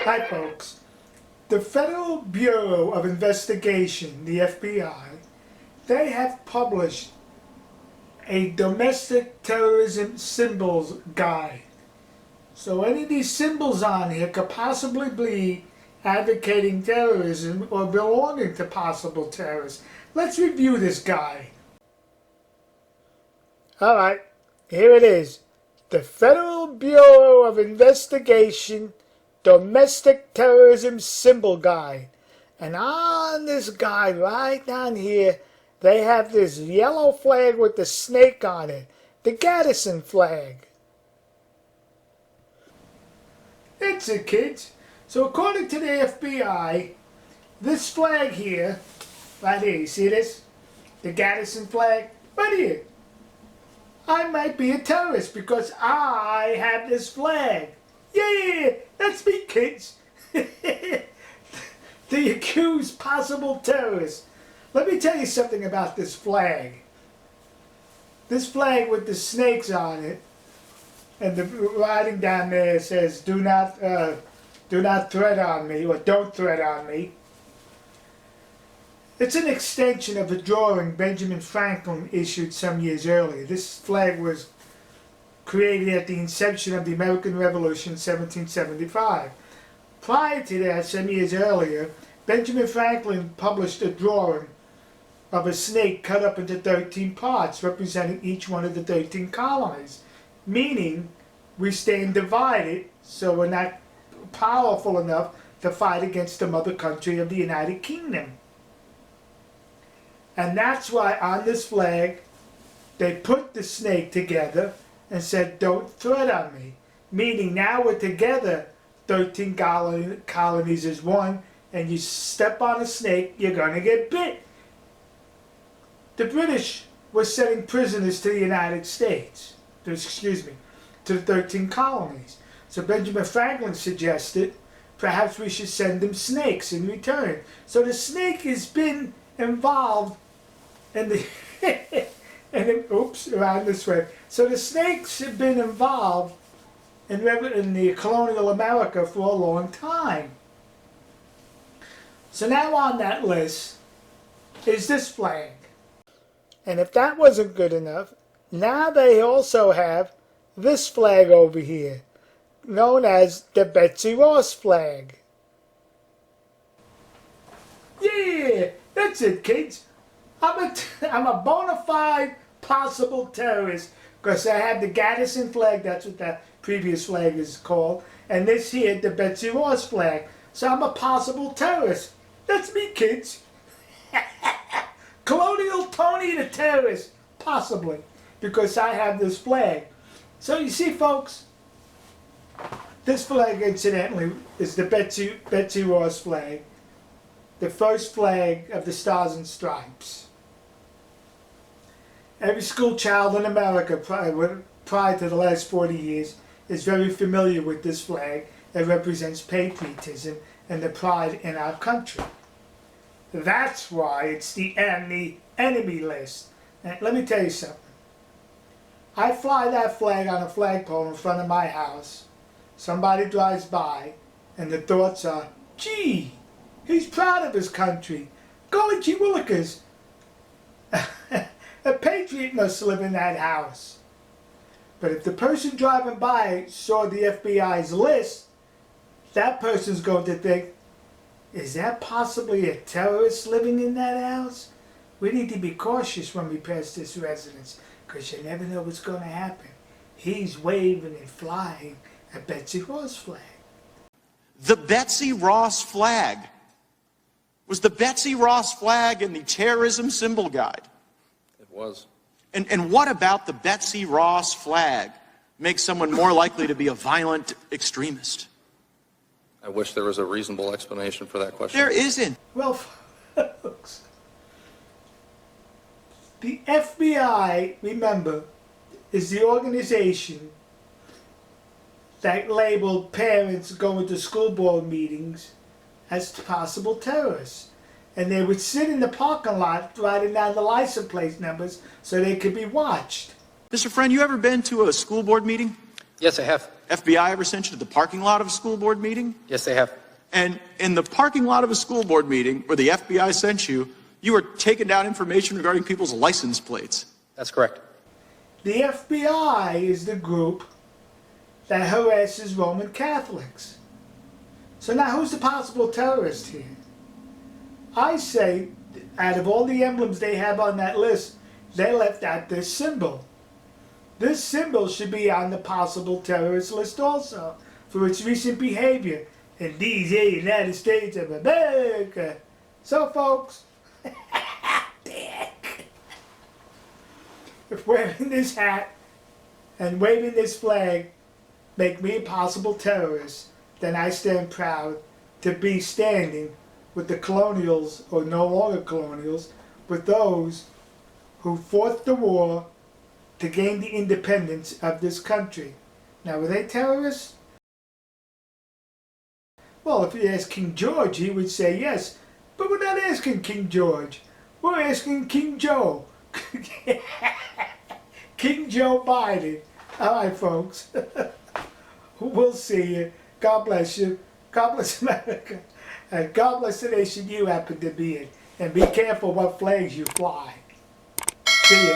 Hi folks. The Federal Bureau of Investigation, the FBI, they have published a domestic terrorism symbols guide. So any of these symbols on here could possibly be advocating terrorism or belonging to possible terrorists. Let's review this guide. Alright, here it is. The Federal Bureau of Investigation Domestic Terrorism Symbol Guide. And on this guide, right down here, they have this yellow flag with the snake on it. The Gadsden flag. That's it, kids. So according to the FBI, this flag here, right here, you see this? The Gadsden flag, right here. I might be a terrorist because I have this flag. Yeah, that's me, kids. The accused possible terrorist. Let me tell you something about this flag. This flag with the snakes on it, and the writing down there says, do not threat on me, or don't threat on me. It's an extension of a drawing Benjamin Franklyn issued some years earlier. This flag was created at the inception of the American Revolution in 1775. Prior to that, some years earlier, Benjamin Franklyn published a drawing of a snake cut up into 13 parts, representing each one of the 13 colonies. Meaning, we stand divided, so we're not powerful enough to fight against the mother country of the United Kingdom. And that's why on this flag, they put the snake together and said, don't threat on me. Meaning now we're together, 13 colonies is one, and you step on a snake, you're going to get bit. The British were sending prisoners to the United States, to the 13 colonies. So Benjamin Franklyn suggested, perhaps we should send them snakes in return. So the snake has been involved in the around this way. So the snakes have been involved in the colonial America for a long time. So now on that list is this flag. And if that wasn't good enough, now they also have this flag over here, known as the Betsy Ross flag. Yeah, that's it, kids. I'm a bona fide possible terrorist because I have the Gadsden flag, that's what that previous flag is called, and this here, the Betsy Ross flag. So I'm a possible terrorist. That's me, kids. Colonial Tony the terrorist, possibly, because I have this flag. So you see, folks, this flag, incidentally, is the Betsy Ross flag, the first flag of the Stars and Stripes. Every school child in America prior to the last 40 years is very familiar with this flag that represents patriotism and the pride in our country. That's why it's the enemy list. And let me tell you something. I fly that flag on a flagpole in front of my house. Somebody drives by and the thoughts are, gee, he's proud of his country. Golly gee willikers. A patriot must live in that house. But if the person driving by saw the FBI's list, that person's going to think, is that possibly a terrorist living in that house? We need to be cautious when we pass this residence, because you never know what's going to happen. He's waving and flying a Betsy Ross flag. The Betsy Ross flag. Was the Betsy Ross flag in the Terrorism Symbol Guide? It was. And what about the Betsy Ross flag makes someone more likely to be a violent extremist? I wish there was a reasonable explanation for that question. There isn't. Well, folks, the FBI, remember, is the organization that labeled parents going to school board meetings as possible terrorists. And they would sit in the parking lot writing down the license plate numbers so they could be watched. Mr. Friend, you ever been to a school board meeting? Yes, I have. FBI ever sent you to the parking lot of a school board meeting? Yes, they have. And in the parking lot of a school board meeting where the FBI sent you, you were taking down information regarding people's license plates. That's correct. The FBI is the group that harasses Roman Catholics. So now who's the possible terrorist here? I say, out of all the emblems they have on that list, they left out this symbol. This symbol should be on the possible terrorist list also, for its recent behavior in these United States of America. So folks, if wearing this hat and waving this flag make me a possible terrorist, then I stand proud to be standing with the colonials, or no longer colonials, with those who fought the war to gain the independence of this country. Now, were they terrorists? Well, if you ask King George, he would say yes. But we're not asking King George. We're asking King Joe. King Joe Biden. All right, folks. We'll see you. God bless you. God bless America. And God bless the nation you happen to be in. And be careful what flags you fly. See ya.